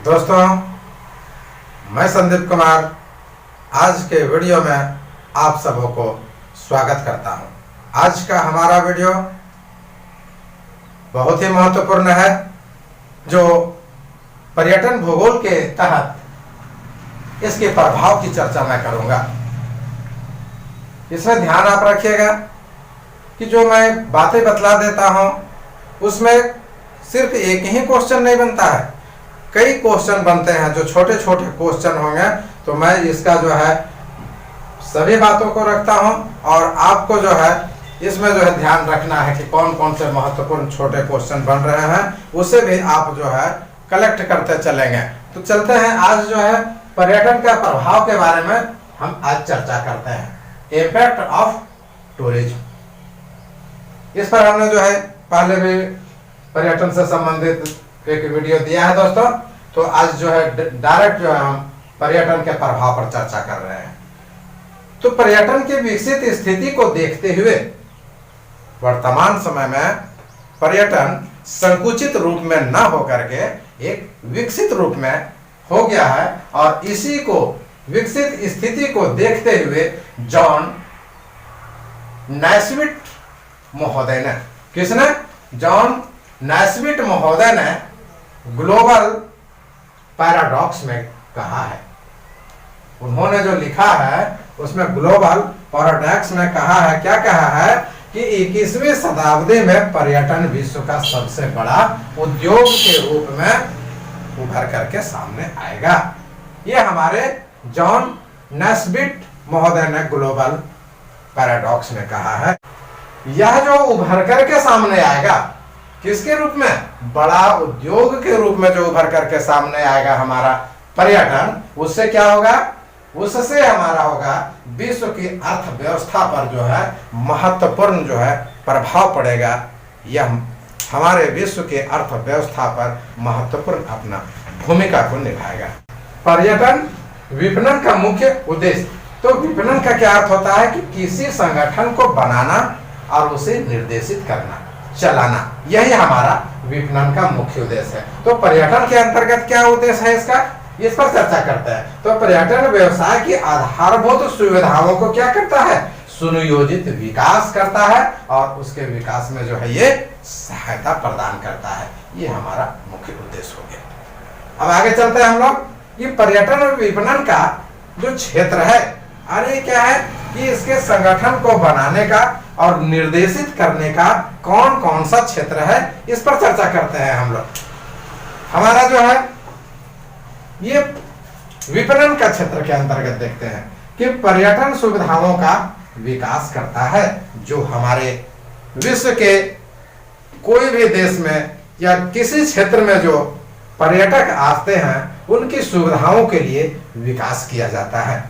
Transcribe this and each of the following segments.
दोस्तों, मैं संदीप कुमार आज के वीडियो में आप सबों को स्वागत करता हूं। आज का हमारा वीडियो बहुत ही महत्वपूर्ण है, जो पर्यटन भूगोल के तहत इसके प्रभाव की चर्चा मैं करूंगा। इसमें ध्यान आप रखिएगा कि जो मैं बातें बतला देता हूं उसमें सिर्फ एक ही क्वेश्चन नहीं बनता है, कई क्वेश्चन बनते हैं। जो छोटे छोटे क्वेश्चन होंगे तो मैं इसका जो है सभी बातों को रखता हूं और आपको जो है इसमें जो है ध्यान रखना है कि कौन कौन से महत्वपूर्ण छोटे क्वेश्चन बन रहे हैं, उसे भी आप जो है कलेक्ट करते चलेंगे। तो चलते हैं, आज जो है पर्यटन का प्रभाव के बारे में हम आज चर्चा करते हैं। इम्पैक्ट ऑफ टूरिज्म, इस पर हमने जो है पहले भी पर्यटन से संबंधित एक वीडियो दिया है दोस्तों। तो आज जो है डायरेक्ट जो है हम पर्यटन के प्रभाव पर चर्चा कर रहे हैं। तो पर्यटन की विकसित स्थिति को देखते हुए वर्तमान समय में पर्यटन संकुचित रूप में न होकर के एक विकसित रूप में हो गया है, और इसी को विकसित स्थिति को देखते हुए जॉन नैस्मिथ महोदय ने, किसने? जॉन नैस्मिथ महोदय ने ग्लोबल पैराडॉक्स में कहा है। उन्होंने जो लिखा है उसमें ग्लोबल पैराडॉक्स में कहा है, क्या कहा है कि 21वीं शताब्दी में पर्यटन विश्व का सबसे बड़ा उद्योग के रूप में उभर करके सामने आएगा। ये हमारे जॉन नैस्मिथ महोदय ने ग्लोबल पैराडॉक्स में कहा है। यह जो उभर करके सामने आएगा, किसके रूप में? बड़ा उद्योग के रूप में जो उभर करके सामने आएगा हमारा पर्यटन, उससे क्या होगा? उससे हमारा होगा विश्व की अर्थव्यवस्था पर जो है महत्वपूर्ण जो है प्रभाव पड़ेगा। यह हमारे विश्व के अर्थव्यवस्था पर महत्वपूर्ण अपना भूमिका को निभाएगा। पर्यटन विपणन का मुख्य उद्देश्य, तो विपणन का क्या अर्थ होता है कि किसी संगठन को बनाना और उसे निर्देशित करना, चलाना, यही हमारा विपणन का मुख्य उद्देश्य है। तो पर्यटन के अंतर्गत क्या उद्देश्य है इसका, इस पर चर्चा करते हैं। तो पर्यटन व्यवसाय की आधारभूत सुविधाओं को क्या करता है? सुनियोजित विकास करता है और उसके विकास में जो है ये सहायता प्रदान करता है। ये हमारा मुख्य उद्देश्य हो गया। अब आगे चलते हैं हम लोग कि पर्यटन विपणन का जो क्षेत्र है, अरे क्या है कि इसके संगठन को बनाने का और निर्देशित करने का कौन कौन सा क्षेत्र है, इस पर चर्चा करते हैं हम लोग। हमारा जो है ये विपणन का क्षेत्र के अंतर्गत देखते हैं कि पर्यटन सुविधाओं का विकास करता है, जो हमारे विश्व के कोई भी देश में या किसी क्षेत्र में जो पर्यटक आते हैं उनकी सुविधाओं के लिए विकास किया जाता है।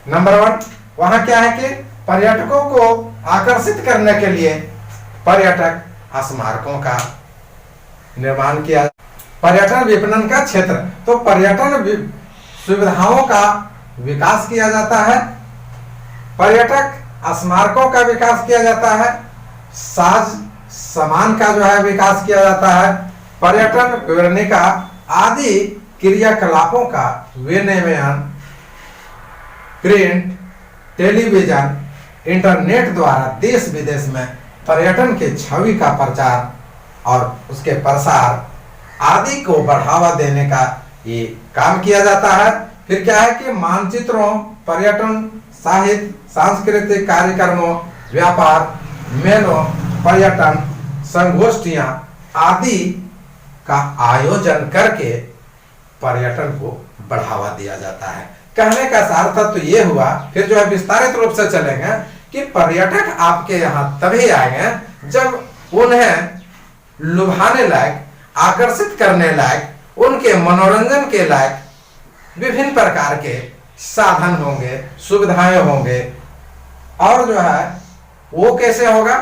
नंबर 1, वहां क्या है कि पर्यटकों को आकर्षित करने के लिए पर्यटक स्मारकों का निर्माण किया। पर्यटन विपणन का क्षेत्र, तो पर्यटन सुविधाओं का विकास किया जाता है, पर्यटक स्मारकों का विकास किया जाता है, साज सामान का जो है विकास किया जाता है, पर्यटन विवरणिका आदि क्रियाकलापों का विनियमन प्रिंट, टेलीविजन, इंटरनेट द्वारा देश विदेश में पर्यटन के छवि का प्रचार और उसके प्रसार आदि को बढ़ावा देने का ये काम किया जाता है। फिर क्या है कि मानचित्रों, पर्यटन, साहित्य, सांस्कृतिक कार्यक्रमों, व्यापार मेलों, पर्यटन संगोष्ठियां आदि का आयोजन करके पर्यटन को बढ़ावा दिया जाता है। कहने का सार्थक तो ये हुआ, फिर जो है विस्तारित रूप से चलेंगे कि पर्यटक आपके यहाँ तभी आएंगे जब उन्हें लुभाने लायक, आकर्षित करने लायक, उनके मनोरंजन के लायक विभिन्न प्रकार के साधन होंगे, सुविधाएं होंगे, और जो है वो कैसे होगा,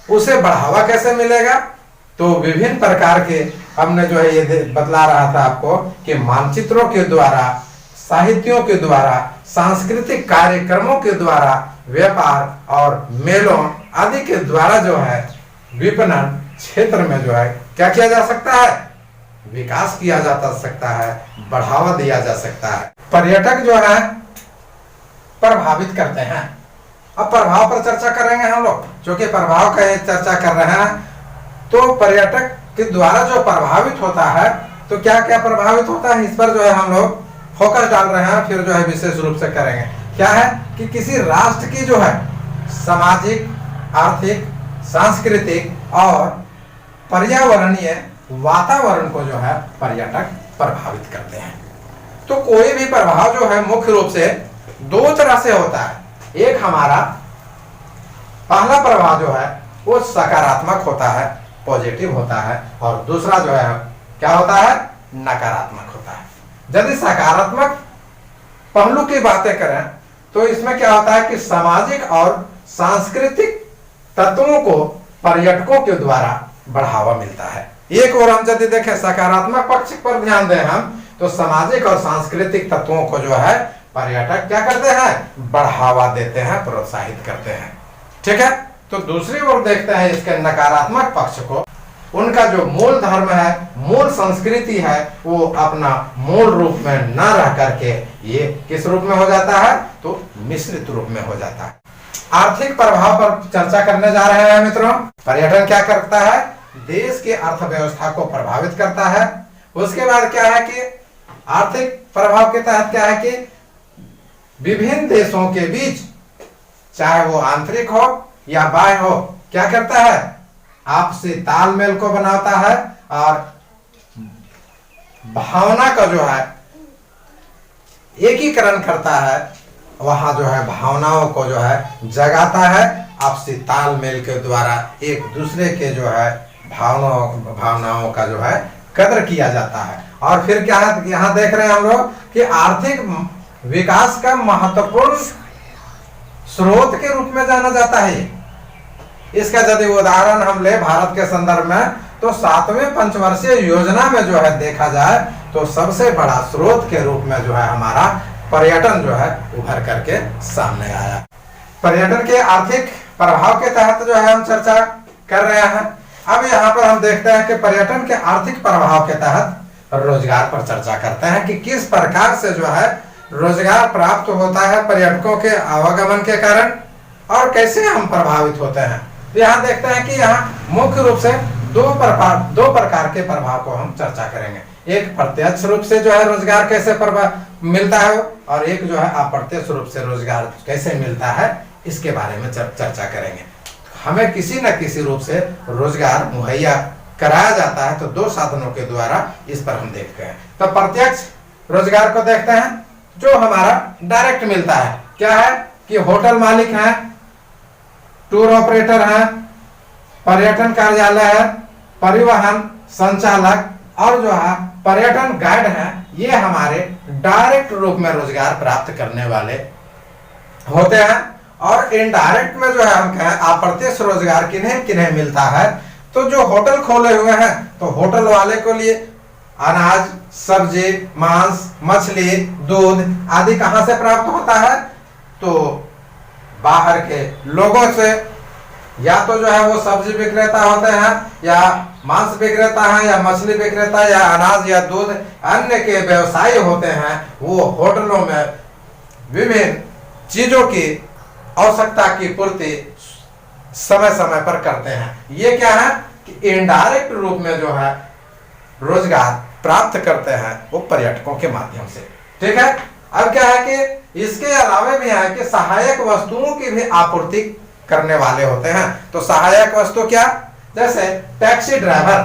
उसे बढ़ावा कैसे मिलेगा? तो विभिन्न प्रकार के हमने जो है ये बतला रहा था आपको कि मानचित्रों के द्वारा, साहित्यों के द्वारा, सांस्कृतिक कार्यक्रमों के द्वारा, व्यापार और मेलों आदि के द्वारा जो है विपणन क्षेत्र में जो है क्या किया जा सकता है? विकास किया जा सकता है, बढ़ावा दिया जा सकता है। पर्यटक जो है प्रभावित करते हैं। अब प्रभाव पर चर्चा करेंगे हम लोग, क्योंकि प्रभाव का चर्चा कर रहे हैं। तो पर्यटक के द्वारा जो प्रभावित होता है, तो क्या क्या प्रभावित होता है, इस पर जो है हम लोग फोकस डाल रहे हैं, फिर जो है विशेष रूप से करेंगे। क्या है कि किसी राष्ट्र की जो है सामाजिक, आर्थिक, सांस्कृतिक और पर्यावरणीय वातावरण को जो है पर्यटक प्रभावित करते हैं। तो कोई भी प्रभाव जो है मुख्य रूप से दो तरह से होता है। एक हमारा पहला प्रभाव जो है वो सकारात्मक होता है, पॉजिटिव होता है, और दूसरा जो है क्या होता है, नकारात्मक होता है। यदि सकारात्मक पहलू की बातें करें तो इसमें क्या होता है कि सामाजिक और सांस्कृतिक तत्वों को पर्यटकों के द्वारा बढ़ावा मिलता है। एक और हम यदि देखें सकारात्मक पक्ष पर ध्यान दें हम, तो सामाजिक और सांस्कृतिक तत्वों को जो है पर्यटक क्या करते हैं, बढ़ावा देते हैं, प्रोत्साहित करते हैं। ठीक है। तो दूसरी ओर देखते हैं इसके नकारात्मक पक्ष को। उनका जो मूल धर्म है, मूल संस्कृति है, वो अपना मूल रूप में न रह करके ये किस रूप में हो जाता है, तो मिश्रित रूप में हो जाता है। आर्थिक प्रभाव पर चर्चा करने जा रहे हैं मित्रों। पर्यटन क्या करता है, देश की अर्थव्यवस्था को प्रभावित करता है। उसके बाद क्या है कि आर्थिक प्रभाव के तहत क्या है कि विभिन्न देशों के बीच, चाहे वो आंतरिक हो या बाह्य हो, क्या करता है, आपसी तालमेल को बनाता है और भावना का जो है एकीकरण करता है। वहां जो है भावनाओं को जो है जगाता है, आपसी तालमेल के द्वारा एक दूसरे के जो है भावनाओं का जो है कदर किया जाता है। और फिर क्या है, यहाँ देख रहे हैं हम लोग कि आर्थिक विकास का महत्वपूर्ण स्रोत के रूप में जाना जाता है। इसका यदि उदाहरण हम ले भारत के संदर्भ में, तो 7वें पंचवर्षीय योजना में जो है देखा जाए तो सबसे बड़ा स्रोत के रूप में जो है हमारा पर्यटन जो है उभर करके सामने आया। पर्यटन के आर्थिक प्रभाव के तहत जो है हम चर्चा कर रहे हैं। अब यहाँ पर हम देखते हैं कि पर्यटन के आर्थिक प्रभाव के तहत रोजगार पर चर्चा करते हैं कि किस प्रकार से जो है रोजगार प्राप्त होता है पर्यटकों के आवागमन के कारण, और कैसे हम प्रभावित होते हैं। तो यहाँ देखते हैं कि यहाँ मुख्य रूप से दो प्रकार के प्रभाव को हम चर्चा करेंगे। एक प्रत्यक्ष रूप से जो है रोजगार कैसे मिलता है, और एक जो है अप्रत्यक्ष रूप से रोजगार कैसे मिलता है, इसके बारे में चर्चा करेंगे। हमें किसी न किसी रूप से रोजगार मुहैया कराया जाता है, तो दो साधनों के द्वारा इस पर हम देखते हैं। तो प्रत्यक्ष रोजगार को देखते हैं जो हमारा डायरेक्ट मिलता है। क्या है कि होटल मालिक हैं, टूर ऑपरेटर हैं, पर्यटन कार्यालय है, परिवहन संचालक और जो है पर्यटन गाइड हैं, ये हमारे डायरेक्ट रूप में रोजगार प्राप्त करने वाले होते हैं। और इनडायरेक्ट में जो है हम कहें अप्रत्यक्ष रोजगार किन्हें किन्हें मिलता है, तो जो होटल खोले हुए हैं, तो होटल वाले को लिए अनाज, सब्जी, मांस, मछली, दूध आदि कहां से प्राप्त होता है, तो बाहर के लोगों से। या तो जो है वो सब्जी विक्रेता होते हैं, या मांस विक्रेता है, या मछली विक्रेता, या अनाज या दूध अन्य के व्यवसायी होते हैं। वो होटलों में विभिन्न चीजों की आवश्यकता की पूर्ति समय समय पर करते हैं। ये क्या है कि इनडायरेक्ट रूप में जो है रोजगार प्राप्त करते हैं वो पर्यटकों के माध्यम से। ठीक है। अब क्या है कि इसके अलावा भी है कि सहायक वस्तुओं की भी आपूर्ति करने वाले होते हैं। तो सहायक वस्तु क्या, जैसे टैक्सी ड्राइवर,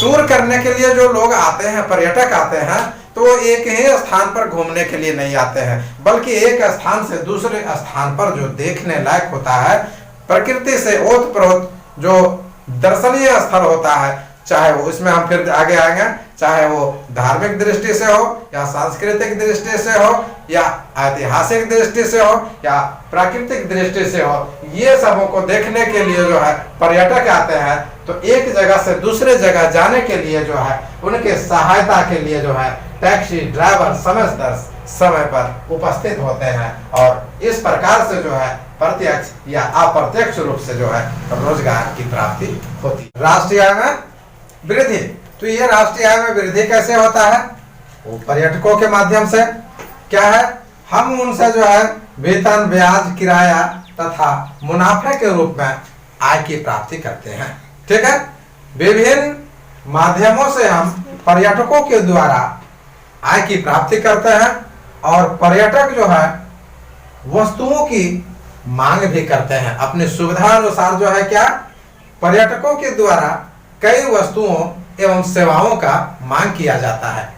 टूर करने के लिए जो लोग आते हैं, पर्यटक आते हैं, तो वो एक ही स्थान पर घूमने के लिए नहीं आते हैं, बल्कि एक स्थान से दूसरे स्थान पर जो देखने लायक होता है, प्रकृति से ओतप्रोत जो दर्शनीय स्थल होता है, चाहे वो उसमें हम फिर आगे आएंगे, चाहे वो धार्मिक दृष्टि से हो, या सांस्कृतिक दृष्टि से हो, या ऐतिहासिक दृष्टि से हो, या प्राकृतिक दृष्टि से हो, ये सबों को देखने के लिए जो है पर्यटक आते हैं। तो एक जगह से दूसरे जगह जाने के लिए जो है उनके सहायता के लिए जो है टैक्सी ड्राइवर समय पर उपस्थित होते हैं, और इस प्रकार से जो है प्रत्यक्ष या अप्रत्यक्ष रूप से जो है रोजगार की प्राप्ति होती है। राष्ट्रीय में वृद्धि। तो ये राष्ट्रीय आय में वृद्धि कैसे होता है? वो पर्यटकों के माध्यम से। क्या है? हम उनसे जो है वेतन, ब्याज, किराया तथा मुनाफे के रूप में आय की प्राप्ति करते हैं। ठीक है, विभिन्न माध्यमों से हम पर्यटकों के द्वारा आय की प्राप्ति करते हैं और पर्यटक जो है वस्तुओं की मांग भी करते हैं अपनी सुविधा अनुसार। जो है क्या, पर्यटकों के द्वारा कई वस्तुओं एवं सेवाओं का मांग किया जाता है।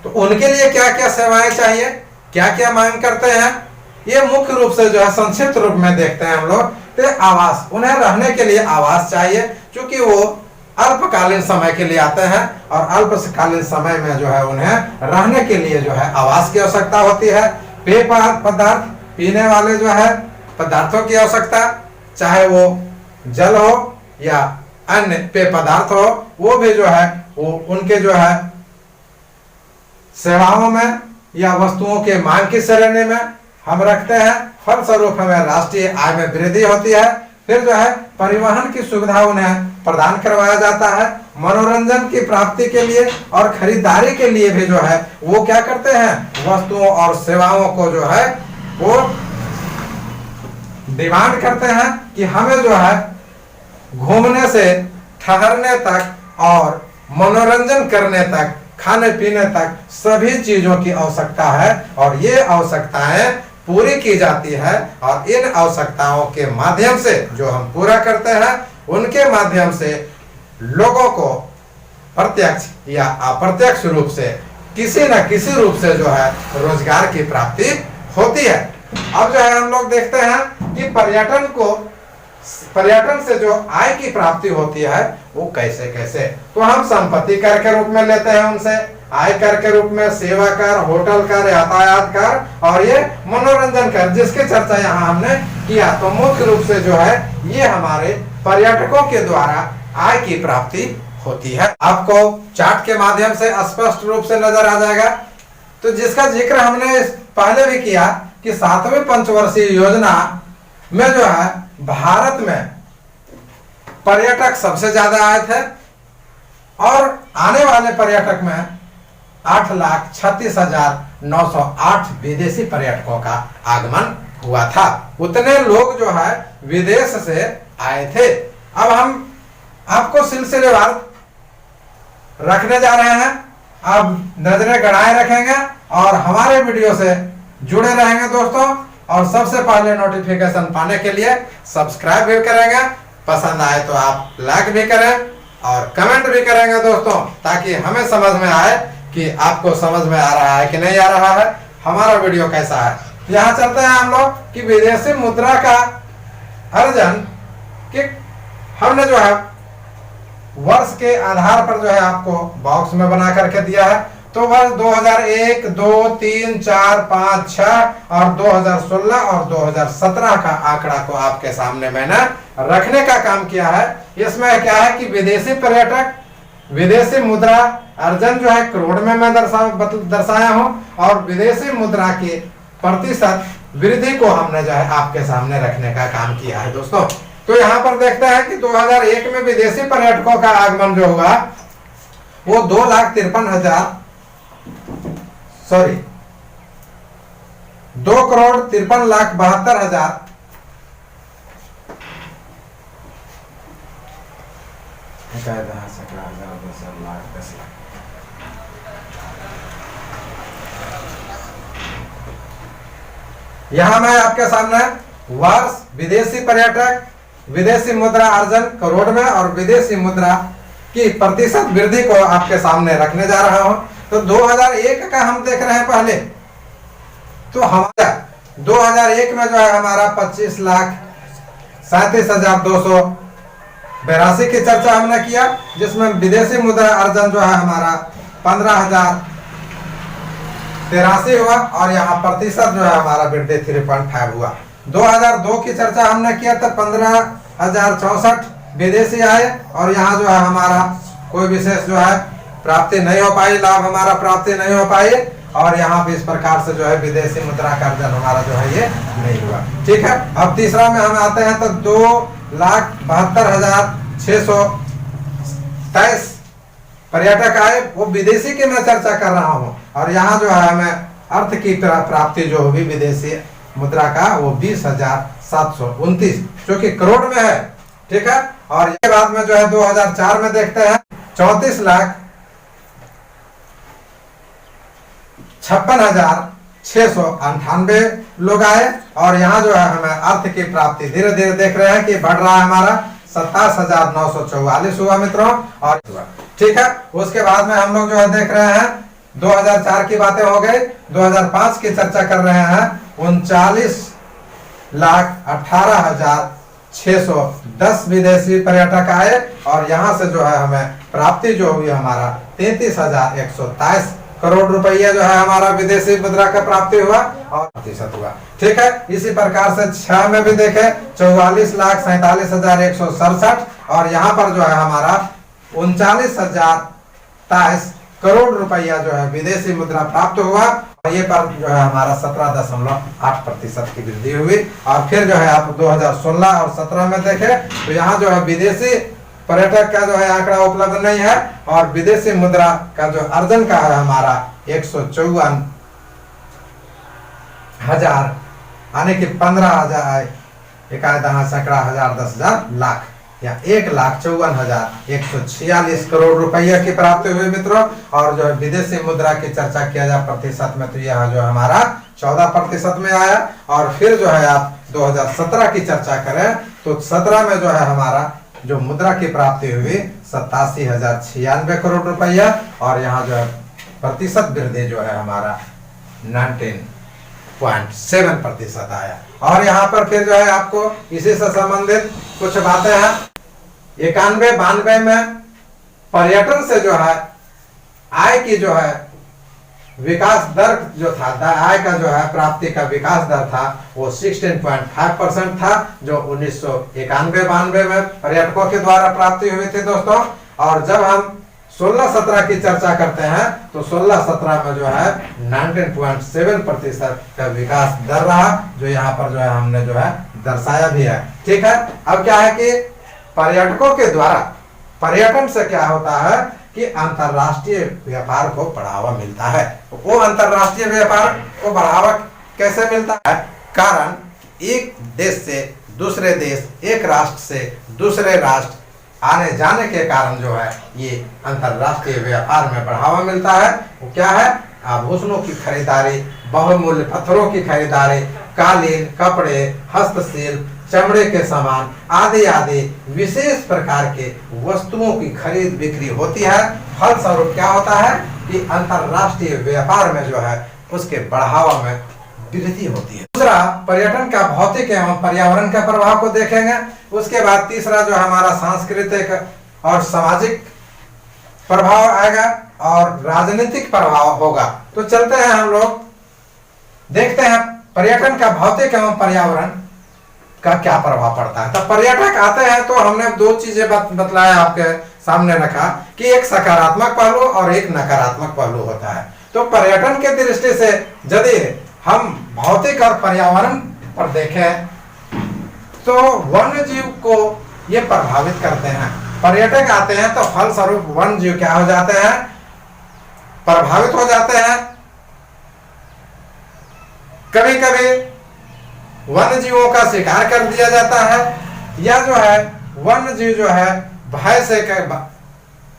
तो उनके लिए क्या क्या सेवाएं चाहिए, क्या क्या मांग करते हैं, ये मुख्य रूप से जो है संक्षिप्त रूप में देखते हैं हम लोग। तो आवास, उन्हें रहने के लिए आवास चाहिए, क्योंकि वो अल्पकालीन समय के लिए आते हैं और अल्पकालीन समय में जो है उन्हें रहने के लिए जो है आवास की आवश्यकता होती है। पेय पदार्थ, पीने वाले जो है पदार्थों की आवश्यकता, चाहे वो जल हो या अन्य पेय पदार्थ हो, वो भी जो है वो उनके जो है सेवाओं में या वस्तुओं के मांग की श्रेणी में हम रखते हैं। फलस्वरूप हमें राष्ट्रीय आय में वृद्धि होती है। फिर जो है परिवहन की सुविधा उन्हें प्रदान करवाया जाता है। मनोरंजन की प्राप्ति के लिए और खरीदारी के लिए भी जो है वो क्या करते हैं, वस्तुओं और सेवाओं को जो है वो डिमांड करते हैं कि हमें जो है घूमने से ठहरने तक और मनोरंजन करने तक, खाने पीने तक सभी चीजों की आवश्यकता है और ये आवश्यकताएं पूरी की जाती है। और इन आवश्यकताओं के माध्यम से जो हम पूरा करते हैं, उनके माध्यम से लोगों को प्रत्यक्ष या अप्रत्यक्ष रूप से किसी न किसी रूप से जो है रोजगार की प्राप्ति होती है। अब जो है हम लोग देखते हैं कि पर्यटन से जो आय की प्राप्ति होती है वो कैसे कैसे। तो हम संपत्ति कर के रूप में लेते हैं उनसे, आय कर के रूप में सेवा कर, होटल कर, यातायात कर और ये मनोरंजन कर, जिसकी चर्चा यहाँ हमने किया। तो मुख्य रूप से जो है ये हमारे पर्यटकों के द्वारा आय की प्राप्ति होती है। आपको चार्ट के माध्यम से स्पष्ट रूप से नजर आ जाएगा। तो जिसका जिक्र हमने पहले भी किया कि 7वें पंचवर्षीय योजना में जो है भारत में पर्यटक सबसे ज्यादा आए थे और आने वाले पर्यटक में 8,36,908 विदेशी पर्यटकों का आगमन हुआ था। उतने लोग जो है विदेश से आए थे। अब हम आपको सिलसिलेवार रखने जा रहे हैं। अब नजरें गड़ाए रखेंगे और हमारे वीडियो से जुड़े रहेंगे दोस्तों। और सबसे पहले नोटिफिकेशन पाने के लिए सब्सक्राइब भी करेंगे, पसंद आए तो आप लाइक भी करें और कमेंट भी करेंगे दोस्तों, ताकि हमें समझ में आए कि आपको समझ में आ रहा है कि नहीं आ रहा है, हमारा वीडियो कैसा है। यहाँ चलते हैं हम लोग कि विदेशी मुद्रा का अर्जन कि हमने जो है वर्ष के आधार पर जो है आपको बॉक्स में बना करके दिया है। तो वर्ष 2001, 2, 3, 4, 5, 6 और 2016 और 2017 का आंकड़ा को आपके सामने मैंने रखने का काम किया है। इसमें क्या है कि विदेशी पर्यटक, विदेशी मुद्रा अर्जन जो है करोड़ में मैं दर्शाया हूँ और विदेशी मुद्रा के प्रतिशत वृद्धि को हमने जो है आपके सामने रखने का काम किया है दोस्तों। तो यहाँ पर देखते हैं कि 2001 में विदेशी पर्यटकों का आगमन जो हुआ वो 2,53,72,00,000 यहाँ मैं आपके सामने वर्ष, विदेशी पर्यटक, विदेशी मुद्रा अर्जन करोड़ में और विदेशी मुद्रा की प्रतिशत वृद्धि को आपके सामने रखने जा रहा हूं। तो 2001 का हम देख रहे हैं पहले। तो हमारा 2001 में जो है हमारा 25,37,282 की चर्चा हमने किया, जिसमें विदेशी मुद्रा अर्जन जो है हमारा 15,083 हुआ और यहाँ प्रतिशत जो है हमारा वृद्धि 3.5 हुआ। 2002 की चर्चा हमने किया था, 15,064 विदेशी आए और यहाँ जो है हमारा कोई विशेष जो है प्राप्ति नहीं हो पाई, लाभ हमारा प्राप्ति नहीं हो पाई और यहाँ भी इस प्रकार से जो है विदेशी मुद्रा का अर्जन हमारा जो है ये नहीं हुआ। ठीक है, अब तीसरा में हम आते हैं तो 2,72,600 127 पर्यटक आए, वो विदेशी की मैं चर्चा कर रहा हूं। और यहाँ जो है हमें अर्थ की प्राप्ति जो होगी विदेशी मुद्रा का वो 20,729 जो कि करोड़ में है, ठीक है। और ये बाद में जो है 2004 में देखते हैं 34,56,698 लोग आए। और यहाँ जो है हमें अर्थ की प्राप्ति धीरे धीरे देख रहे हैं कि बढ़ रहा है हमारा 27,944 हुआ मित्रों, और ठीक है। उसके बाद में हम लोग जो है देख रहे हैं 2004 की बातें हो गई, 2005 की चर्चा कर रहे हैं। 39,18,610 विदेशी पर्यटक आए और यहाँ से जो है हमें प्राप्ति जो हुई हमारा 33,127 करोड़ रुपया जो है हमारा विदेशी मुद्रा का प्राप्ति हुआ और प्रतिशत हुआ, ठीक है। इसी प्रकार से 6 में भी देखे 44,47,167 और यहाँ पर जो है हमारा 39,023 करोड़ रुपया जो है विदेशी मुद्रा प्राप्त हुआ। और ये पर जो है हमारा 17.8% की वृद्धि हुई। और फिर जो है आप 2016 और 17 में देखे तो यहाँ जो है विदेशी पर्यटक का जो है आंकड़ा उपलब्ध नहीं है और विदेशी मुद्रा का जो अर्जन का है हमारा 154,000 यानी कि 15,000 इकायदा सैकड़ा हजार 10,000 लाख या 1,54,146 करोड़ रुपया की प्राप्ति हुई मित्रों। और जो विदेशी मुद्रा की चर्चा किया जाए प्रतिशत में तो यह जो हमारा 14% में आया। और फिर जो है आप 2017 की चर्चा करें तो 17 में जो है हमारा जो मुद्रा की प्राप्ति हुई 87,096 करोड़ रुपया और यहाँ जो है प्रतिशत वृद्धि जो है हमारा 19.7% आया। और यहाँ पर फिर जो है आपको इसी से संबंधित कुछ बातें हैं। 91-92 में पर्यटन से जो है आय की जो है विकास दर जो था, आय का जो है प्राप्ति का विकास दर था वो 16.5% था जो 1991-92 में पर्यटकों के द्वारा प्राप्ति हुई थी दोस्तों। और जब हम 16-17 की चर्चा करते हैं तो 16-17 में जो है 19.7% का विकास दर रहा जो यहाँ पर जो है हमने जो है दर्शाया भी है, ठीक है। अब क्या है कि पर्यटकों के द्वारा पर्यटन से क्या होता है कि अंतरराष्ट्रीय व्यापार को बढ़ावा मिलता है। वो अंतरराष्ट्रीय व्यापार को बढ़ावा कैसे मिलता है? कारण एक देश से दूसरे देश, एक राष्ट्र से दूसरे राष्ट्र आने जाने के कारण जो है ये अंतरराष्ट्रीय व्यापार में बढ़ावा मिलता है। वो क्या है? आभूषणों की खरीदारी, बहुमूल्य पत्थरों की खरीदारी, कालीन, कपड़े, हस्तशिल्प, चमड़े के सामान आदि आदि विशेष प्रकार के वस्तुओं की खरीद बिक्री होती है। फलस्वरूप क्या होता है कि अंतरराष्ट्रीय व्यापार में जो है उसके बढ़ावा में वृद्धि होती है। दूसरा, पर्यटन का भौतिक एवं पर्यावरण का प्रभाव को देखेंगे। उसके बाद तीसरा जो हमारा सांस्कृतिक और सामाजिक प्रभाव आएगा और राजनीतिक प्रभाव होगा। तो चलते हैं हम लोग देखते हैं पर्यटन का भौतिक एवं पर्यावरण का क्या प्रभाव पड़ता है। तो पर्यटक आते हैं तो हमने दो चीजें बतलाया आपके सामने रखा कि एक सकारात्मक पहलू और एक नकारात्मक पहलू होता है। तो पर्यटन के दृष्टि से यदि हम भौतिक और पर्यावरण पर देखें तो वन्य जीव को ये प्रभावित करते हैं। पर्यटक आते हैं तो फलस्वरूप वन्य जीव क्या हो जाते हैं? प्रभावित हो जाते हैं। कभी कभी वन्य जीवों का शिकार कर दिया जाता है या जो है वन्य जीव जो है भय से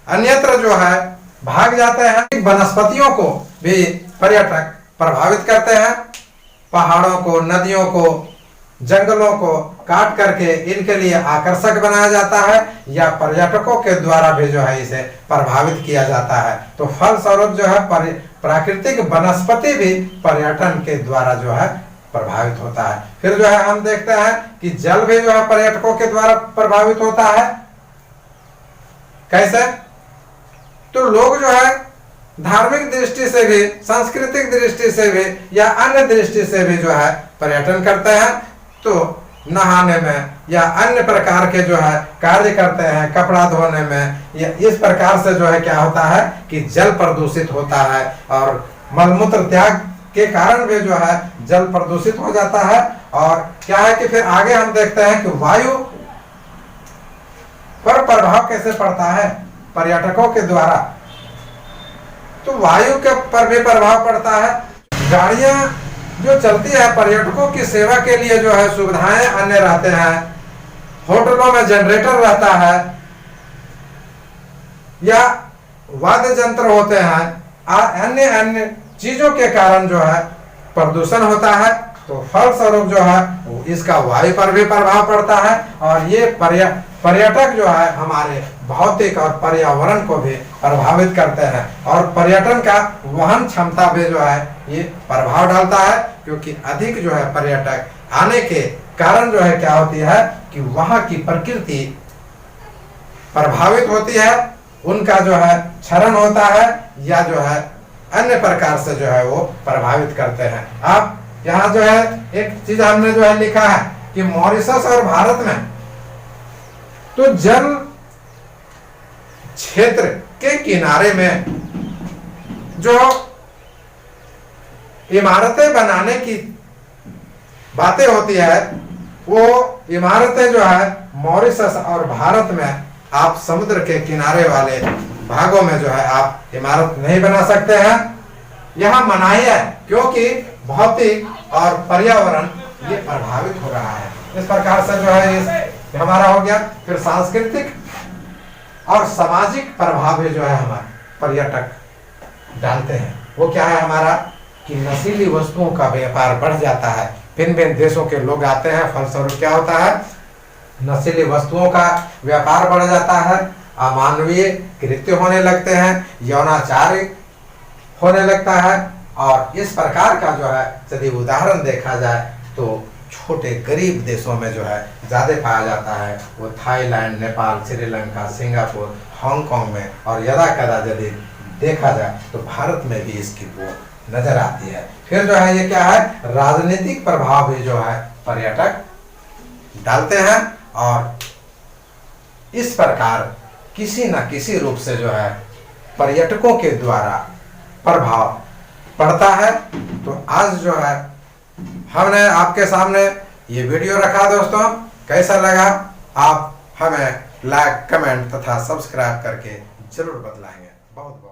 अन्यत्र जो है भाग जाते हैं। वनस्पतियों को भी पर्यटक प्रभावित करते हैं। पहाड़ों को, नदियों को, जंगलों को काट करके इनके लिए आकर्षक बनाया जाता है या पर्यटकों के द्वारा भी जो है इसे प्रभावित किया जाता है। तो फलस्वरूप जो है प्राकृतिक वनस्पति भी पर्यटन के द्वारा जो है प्रभावित होता है। फिर जो है हम देखते हैं कि जल भी जो है पर्यटकों के द्वारा प्रभावित होता है। कैसे? तो लोग जो है धार्मिक दृष्टि से भी, सांस्कृतिक दृष्टि से भी या अन्य दृष्टि से भी जो है पर्यटन करते हैं। तो नहाने में या अन्य प्रकार के जो है कार्य करते हैं, कपड़ा धोने में, या इस प्रकार से जो है क्या होता है कि जल प्रदूषित होता है और मलमूत्र त्याग के कारण भी जो है जल प्रदूषित हो जाता है। और क्या है कि फिर आगे हम देखते हैं कि वायु पर प्रभाव कैसे पड़ता है। पर्यटकों के द्वारा, तो वायु के पर भी प्रभाव पड़ता है। गाड़ियां जो चलती है पर्यटकों की सेवा के लिए जो है सुविधाएं अन्य रहते हैं, होटलों में जनरेटर रहता है या वाद्य यंत्र होते हैं, अन्य अन्य चीजों के कारण जो है प्रदूषण होता है। तो फलस्वरूप जो है इसका वायु पर भी प्रभाव पड़ता है और ये पर्यटक जो है हमारे भौतिक और पर्यावरण को भी प्रभावित करते हैं और पर्यटन का वहन क्षमता पे जो है ये प्रभाव डालता है, क्योंकि अधिक जो है पर्यटक आने के कारण जो है क्या होती है कि वहां की प्रकृति प्रभावित होती है, उनका जो है क्षरण होता है या जो है अन्य प्रकार से जो है वो प्रभावित करते हैं। आप यहाँ जो है एक चीज हमने जो है लिखा है कि मॉरिशस और भारत में तो जल क्षेत्र के किनारे में जो इमारतें बनाने की बातें होती है, वो इमारतें जो है मॉरिशस और भारत में आप समुद्र के किनारे वाले भागों में जो है आप इमारत नहीं बना सकते हैं। यहाँ मनाही है क्योंकि भौतिक और पर्यावरण ये प्रभावित हो रहा है। इस प्रकार से जो है ये हमारा हो गया। फिर सांस्कृतिक और सामाजिक प्रभाव जो है हमारे पर्यटक डालते हैं, वो क्या है हमारा कि नशीली वस्तुओं का व्यापार बढ़ जाता है। भिन्न भिन्न देशों के लोग आते हैं, फलस्वरूप क्या होता है नशीली वस्तुओं का व्यापार बढ़ जाता है, अमानवीय कृत्य होने लगते हैं, यौनाचार होने लगता है। और इस प्रकार का जो है यदि उदाहरण देखा जाए तो छोटे गरीब देशों में जो है ज्यादा पाया जाता है, वो Thailand, Nepal, Sri Lanka, Singapore, Hong Kong में, और यदा कदा यदि देखा जाए तो भारत में भी इसकी वो नजर आती है। फिर जो है ये क्या है राजनीतिक प्रभाव भी जो है पर्यटक डालते हैं और इस प्रकार किसी न किसी रूप से जो है पर्यटकों के द्वारा प्रभाव पड़ता है। तो आज जो है हमने आपके सामने ये वीडियो रखा। दोस्तों कैसा लगा आप हमें लाइक, कमेंट तथा सब्सक्राइब करके जरूर बतलाएंगे। बहुत बहुत